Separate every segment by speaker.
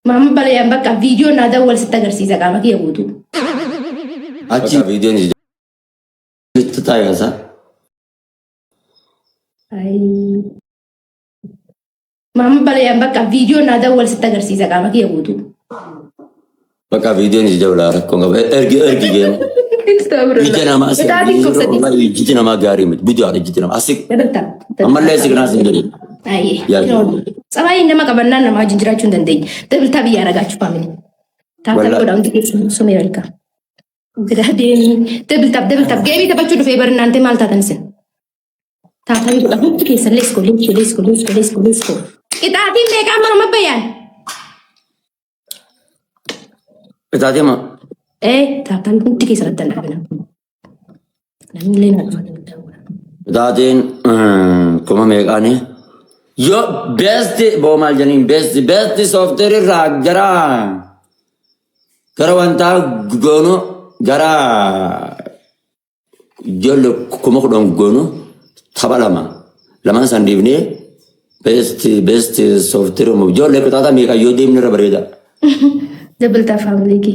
Speaker 1: Mama bala yang bakka video nada wal sita garsiisa qaama kiyya guutuu.
Speaker 2: Achi videoon itti taayasa.
Speaker 1: Mama bala yang bakka video nada wal sita garsiisa qaama kiyya guutuu.
Speaker 2: Bakka videoon itti jawla rakkoon qaba. Ergi geemu. Ija nama asii. Ija nama gaarii miti. Video ada ija nama asii. Ammallee asii kana asii jedhee.
Speaker 1: Sabayin nama qabannan nama wajjin jiraachuu hin dandeenye. Dabaltaa biyyaa ragaachuu faamini. Taata godhaa hundi keessumaa sumee erga. Dabaltaaf geemii taphachuu dhufee bari naantee maal taatan isin? Taata godhaa hundi keessa leesko. Qixaatiin meeqaa maruma bayyaan?
Speaker 2: Qixaatii ma?
Speaker 1: Taata hundi keessa irratti dhaabina. Namni illee naa dhufa dabaltaa.
Speaker 2: Qixaatiin kuma meeqaanii? Yo best bomal janin best software ra gara wanta gono gara jollo kuma kudon gono tabalama laman sandivne best software mo jolle kutata mi kayo dimni rabareda
Speaker 1: dabalta family ki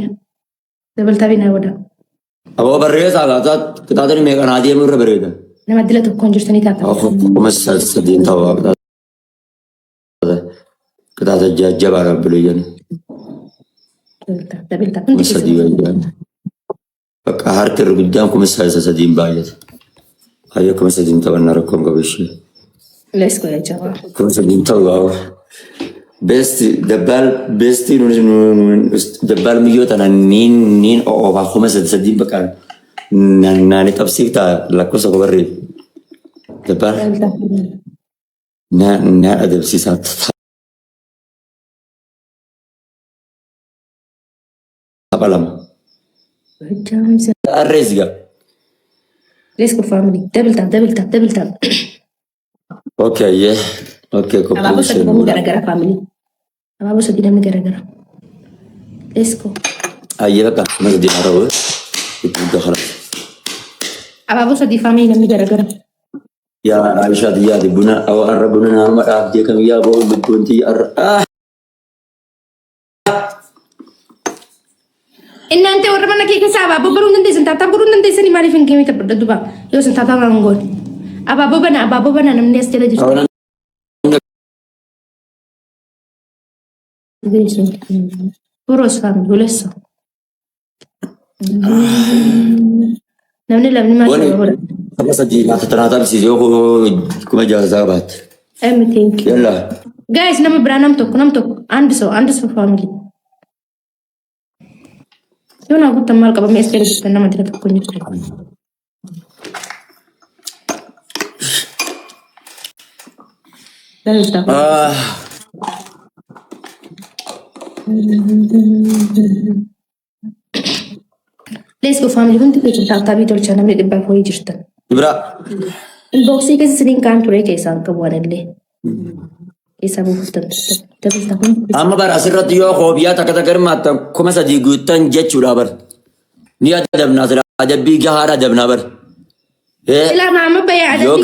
Speaker 1: dabalta bina wada
Speaker 2: abo barresa ga kutata ni me kana dimni rabareda
Speaker 1: nama dila to konjurtani tata
Speaker 2: kuma sadin tawa kata jajjaba rabbilu yani masadi wajan baka harkar gudam kuma sai sadin bayat ayo kuma sadin tawanna rakom gabishi
Speaker 1: let's go jawa
Speaker 2: kuma sadin tawa best dabbal miyota nin o ba kuma sadin baka nani tafsir ta lakosa ko barri dabbal na adab sisat apalam arrezga
Speaker 1: let's go family double tap
Speaker 2: okay yeah okay
Speaker 1: ababu sadam gara-gara family ababu sadam gara-gara let's go
Speaker 2: aye baka mas di maro itu dah khalas
Speaker 1: ababu sadam family namni gara-gara
Speaker 2: ya Aisyah dia di buna awak Rabbuna nama dia kami ya bawa betunti
Speaker 1: Innante warra mana kee keessa abaaboo baruun dandeessan taataa baruun dandeessanii maaliif hin keemita badda duba yoo san taataa maangoon abaaboo bana namni as jala jirtu. Buroos faamil buleessa. Namni lamni maal godha?
Speaker 2: Apa saja mata ternyata si Joko kuma jaza bat.
Speaker 1: Thank you.
Speaker 2: Yalla.
Speaker 1: Guys nama biraa nam tokko andi so family. Yo na gutta mal kaba mes kere gutta nama tidak tokko nyutu. Let's go family hundi ke taata bi tolcha namni dibba koyi jirtan.
Speaker 2: Ibra.
Speaker 1: Inboxi ke sering kan ture ke san ka wanelle. Isa bufutan tapi tahun
Speaker 2: amma bar asirrat yo khobiya takatagar matta kuma sadi gutan jechuudha bar ni adabna sira adabi gahara adabna bar
Speaker 1: ila mama baya adabi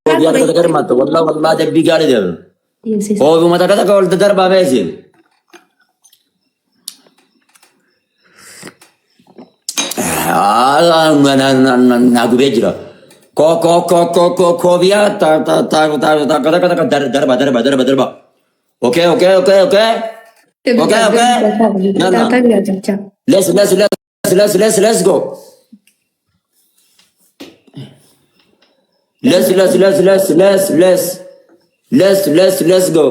Speaker 2: khobiya takatagar matta wallahi adabi gahara adab khobi mata kata kawal darba mesin na gubejira khobiya darba okay. Let's go. Let's go.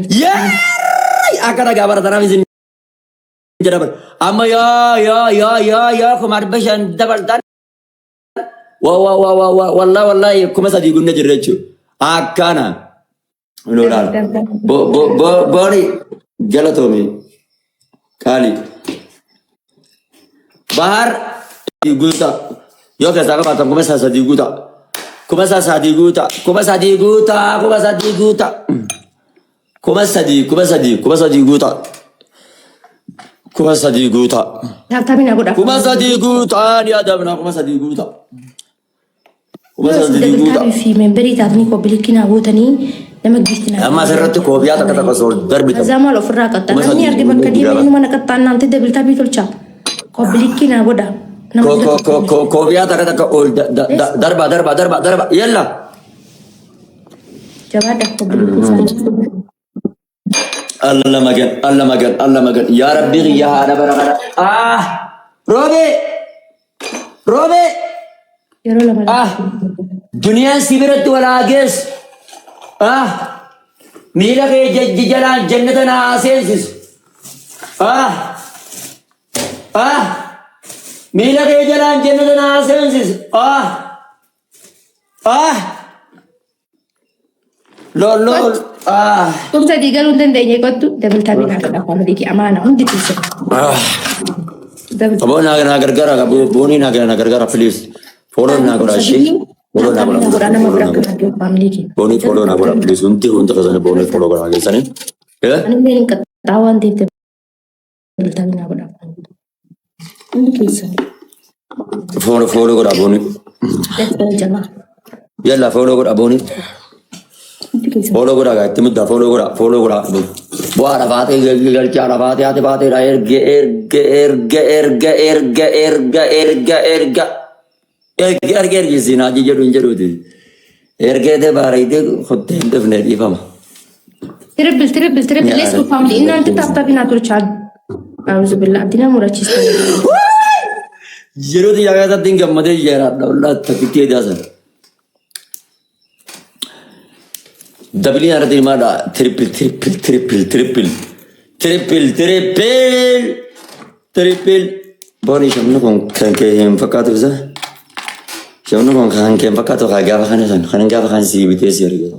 Speaker 2: Yeah. Akan agak bertanam di sini. Amma ya kumar bashan double tan. Wallahi kuma sadi gunne jirrechu. Akana. Noral. Bori galatomi. Kali. Bahar diguta. Yo ke saka patam kuma sadi guta. Kuma sadi guta. Kuma sadi guta ni adabna kuma sadi guta.
Speaker 1: Fi memberi tatni ko bilikina gutani لما جيتنا
Speaker 2: أما سرت كوبيات كذا كسول درب تام
Speaker 1: زمان أفرق قطع نمني أرجع بكدي من ما نقطع نانتي دبل تابي تلشا قبليكي نابودا
Speaker 2: كوبيات كذا كأول درب يلا
Speaker 1: جواد قبليكي
Speaker 2: الله مجن يا ربي يا هذا برا روبي
Speaker 1: يا رولا
Speaker 2: دنيا سيبرت ولا جس ميلا के जलाल जन्नत ना आसेंसिस ميلا के जलाल जन्नत ना आसेंसिस लो
Speaker 1: तुम सदी गल उन देंगे को तू डबल टाबी ना करना फैमिली की अमाना उन दी से
Speaker 2: अब ना कर बोनी ना कर प्लीज फॉलो ना करो शी फॉलो ना करो
Speaker 1: ना मत रखो फैमिली की
Speaker 2: बोनी फॉलो ना करो प्लीज उनती कसने बोनी फॉलो करो आगे सने
Speaker 1: अनु मेन कतावन देते डबल टाबी ना करो उनकी से
Speaker 2: फॉलो करो बोनी
Speaker 1: जमा
Speaker 2: يلا فولو كرا بوني فولو كرا قاعد تمد فولو كرا بوارا فاتي قال كي على فاتي هاتي فاتي ارجع جزينا جي جرو دي ارجع ده باريدي خد انت في نادي فما
Speaker 1: تربل ليش فاملي ان انت تطبينا ترشاد اعوذ بالله عبدنا مراتشي
Speaker 2: جرو دي جاگا دين گمدے یارا والله تکتی داسن دبلي أنا دي ما دا تريبل بوني شمنو كون كان كيم فكاتو زا شمنو كون كان كيم فكاتو خاجا بخانه سن خنن جا بخان سي بي تي سي رجع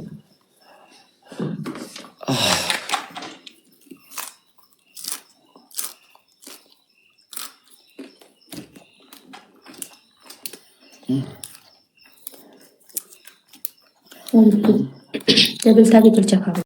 Speaker 1: डबल टाबी तलचा